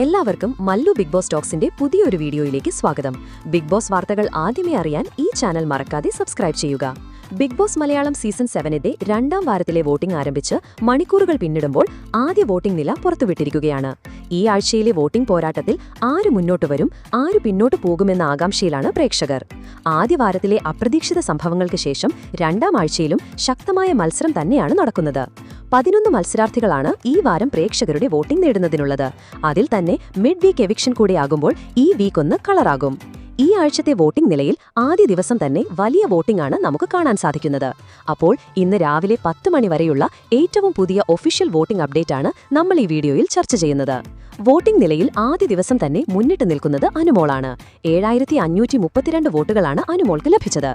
എല്ലാവർക്കും Mallu big boss ടോക്സിന്റെ പുതിയൊരു വീഡിയോയിലേക്ക് സ്വാഗതം. ബിഗ് ബോസ് വാർത്തകൾ ആദ്യമേ അറിയാൻ ഈ ചാനൽ മറക്കാതെ സബ്സ്ക്രൈബ് ചെയ്യുക. ബിഗ് ബോസ് മലയാളം സീസൺ 7ന്റെ രണ്ടാം വാരത്തിലെ വോട്ടിംഗ് ആരംഭിച്ച് മണിക്കൂറുകൾ പിന്നിടുമ്പോൾ ആദ്യ വോട്ടിംഗ് നില പുറത്തുവിട്ടിരിക്കുകയാണ്. ഈ ആഴ്ചയിലെ വോട്ടിംഗ് പോരാട്ടത്തിൽ ആര് മുന്നോട്ട് വരും, ആര് പിന്നോട്ട് പോകുമെന്ന ആകാംക്ഷയിലാണ് പ്രേക്ഷകർ. ആദ്യ വാരത്തിലെ അപ്രതീക്ഷിത സംഭവങ്ങൾക്ക് ശേഷം രണ്ടാം ആഴ്ചയിലും ശക്തമായ മത്സരം തന്നെയാണ് നടക്കുന്നത്. 11 മത്സരാർത്ഥികളാണ് ഈ വാരം പ്രേക്ഷകരുടെ വോട്ടിംഗ് നേടുന്നതിനുള്ളത്. അതിൽ തന്നെ മിഡ് വീക്ക് എവിക്ഷൻ കൂടിയാകുമ്പോൾ ഈ വീക്ക് ഒന്ന് കളറാകും. ഈ ആഴ്ചത്തെ വോട്ടിംഗ് നിലയിൽ ആദ്യ ദിവസം തന്നെ വലിയ വോട്ടിംഗ് ആണ് നമുക്ക് കാണാൻ സാധിക്കുന്നത്. അപ്പോൾ ഇന്ന് രാവിലെ 10 മണി വരെയുള്ള ഏറ്റവും പുതിയ ഒഫീഷ്യൽ വോട്ടിംഗ് അപ്ഡേറ്റ് ആണ് നമ്മൾ ഈ വീഡിയോയിൽ ചർച്ച ചെയ്യുന്നത്. വോട്ടിംഗ് നിലയിൽ ആദ്യ ദിവസം തന്നെ മുന്നിട്ട് നിൽക്കുന്നത് അനുമോളാണ്. 7532 വോട്ടുകളാണ് അനുമോൾക്ക് ലഭിച്ചത്.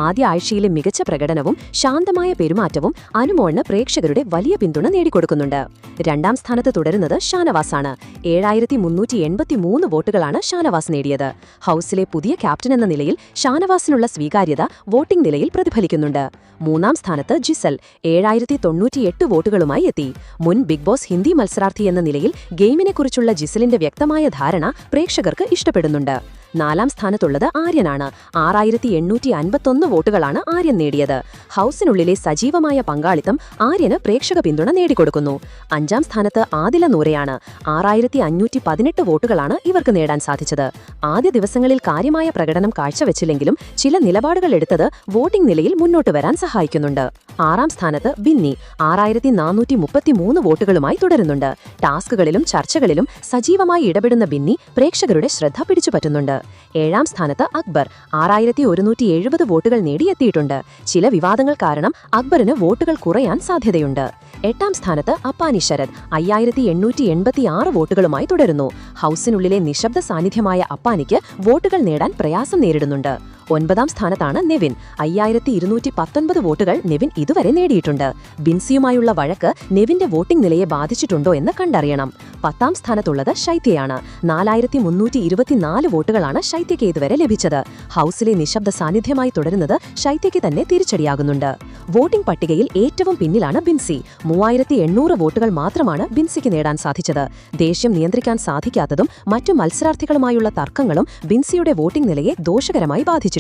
ആദ്യ ആഴ്ചയിലെ മികച്ച പ്രകടനവും ശാന്തമായ പെരുമാറ്റവും അനുമോളിന് പ്രേക്ഷകരുടെ വലിയ പിന്തുണ നേടിക്കൊടുക്കുന്നുണ്ട്. രണ്ടാം സ്ഥാനത്ത് തുടരുന്നത് ഷാനവാസാണ്. 7383 വോട്ടുകളാണ് ഷാനവാസ് നേടിയത്. ഹൌസിലെ പുതിയ ക്യാപ്റ്റൻ എന്ന നിലയിൽ ഷാനവാസിനുള്ള സ്വീകാര്യത വോട്ടിംഗ് നിലയിൽ പ്രതിഫലിക്കുന്നുണ്ട്. മൂന്നാം സ്ഥാനത്ത് ജിസൽ 7098 വോട്ടുകളുമായി എത്തി. മുൻ ബിഗ് ബോസ് ഹിന്ദി മത്സരാർത്ഥി എന്ന നിലയിൽ ഗെയിമിനെക്കുറിച്ചുള്ള ജിസലിന്റെ വ്യക്തമായ ധാരണ പ്രേക്ഷകർക്ക് ഇഷ്ടപ്പെടുന്നുണ്ട്. നാലാം സ്ഥാനത്തുള്ളത് ആര്യനാണ്. 6851 വോട്ടുകളാണ് ആര്യൻ നേടിയത്. ഹൌസിനുള്ളിലെ സജീവമായ പങ്കാളിത്തം ആര്യന് പ്രേക്ഷക പിന്തുണ നേടിക്കൊടുക്കുന്നു. അഞ്ചാം സ്ഥാനത്ത് ആദില നൂറയാണ്. 6518 വോട്ടുകളാണ് ഇവർക്ക് നേടാൻ സാധിച്ചത്. ആദ്യ ദിവസങ്ങളിൽ കാര്യമായ പ്രകടനം കാഴ്ചവെച്ചില്ലെങ്കിലും ചില നിലപാടുകൾ എടുത്തത് വോട്ടിംഗ് നിലയിൽ മുന്നോട്ട് വരാൻ സഹായിക്കുന്നുണ്ട്. ആറാം സ്ഥാനത്ത് ബിന്നി 6433 വോട്ടുകളുമായി തുടരുന്നുണ്ട്. ടാസ്കുകളിലും ചർച്ചകളിലും സജീവമായി ഇടപെടുന്ന ബിന്നി പ്രേക്ഷകരുടെ ശ്രദ്ധ പിടിച്ചുപറ്റുന്നുണ്ട്. ഏഴാം സ്ഥാനത്ത് അക്ബർ 6170 വോട്ടുകൾ നേടിയെത്തിയിട്ടുണ്ട്. ചില വിവാദങ്ങൾ കാരണം അക്ബറിന് വോട്ടുകൾ കുറയാൻ സാധ്യതയുണ്ട്. എട്ടാം സ്ഥാനത്ത് അപ്പാനി ശരത് 5886 വോട്ടുകളുമായി തുടരുന്നു. ഹൌസിനുള്ളിലെ നിശബ്ദ സാന്നിധ്യമായ അപ്പാനിക്ക് വോട്ടുകൾ നേടാൻ പ്രയാസം നേരിടുന്നുണ്ട്. ഒൻപതാം സ്ഥാനത്താണ് നെവിൻ. 5219 വോട്ടുകൾ നെവിൻ ഇതുവരെ നേടിയിട്ടുണ്ട്. ബിൻസിയുമായുള്ള വഴക്ക് നെവിന്റെ വോട്ടിംഗ് നിലയെ ബാധിച്ചിട്ടുണ്ടോ എന്ന് കണ്ടറിയണം. 10ാം സ്ഥാനത്തുള്ളത് ശൈത്യയാണ്. 4324 വോട്ടുകളാണ് ശൈത്യയ്ക്ക് ഇതുവരെ ലഭിച്ചത്. ഹൌസിലെ നിശബ്ദ സാന്നിധ്യമായി തുടരുന്നത് ശൈത്യയ്ക്ക് തന്നെ തിരിച്ചടിയാകുന്നുണ്ട്. വോട്ടിംഗ് പട്ടികയിൽ ഏറ്റവും പിന്നിലാണ് ബിൻസി. 3800 വോട്ടുകൾ മാത്രമാണ് ബിൻസിക്ക് നേടാൻ സാധിച്ചത്. ദേഷ്യം നിയന്ത്രിക്കാൻ സാധിക്കാത്തതും മറ്റു മത്സരാർത്ഥികളുമായുള്ള തർക്കങ്ങളും ബിൻസിയുടെ വോട്ടിംഗ് നിലയെ ദോഷകരമായി ബാധിച്ചിട്ടുണ്ട്.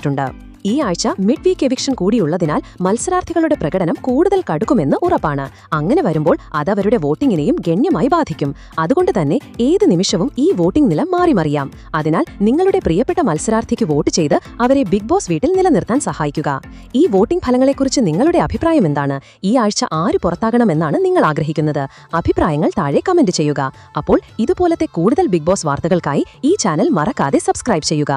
ഈ ആഴ്ച മിഡ് വീക്ക് എവിക്ഷൻ കൂടിയുള്ളതിനാൽ മത്സരാർത്ഥികളുടെ പ്രകടനം കൂടുതൽ കടുക്കുമെന്ന് ഉറപ്പാണ്. അങ്ങനെ വരുമ്പോൾ അതവരുടെ വോട്ടിങ്ങിനെയും ഗണ്യമായി ബാധിക്കും. അതുകൊണ്ട് തന്നെ ഏത് നിമിഷവും ഈ വോട്ടിംഗ് നില മാറിമറിയാം. അതിനാൽ നിങ്ങളുടെ പ്രിയപ്പെട്ട മത്സരാർത്ഥിക്ക് വോട്ട് ചെയ്ത് അവരെ ബിഗ് ബോസ് വീട്ടിൽ നിലനിർത്താൻ സഹായിക്കുക. ഈ വോട്ടിംഗ് ഫലങ്ങളെക്കുറിച്ച് നിങ്ങളുടെ അഭിപ്രായം എന്താണ്? ഈ ആഴ്ച ആര് പുറത്താകണമെന്നാണ് നിങ്ങൾ ആഗ്രഹിക്കുന്നത്? അഭിപ്രായങ്ങൾ താഴെ കമന്റ് ചെയ്യുക. അപ്പോൾ ഇതുപോലത്തെ കൂടുതൽ ബിഗ് ബോസ് വാർത്തകൾക്കായി ഈ ചാനൽ മറക്കാതെ സബ്സ്ക്രൈബ് ചെയ്യുക.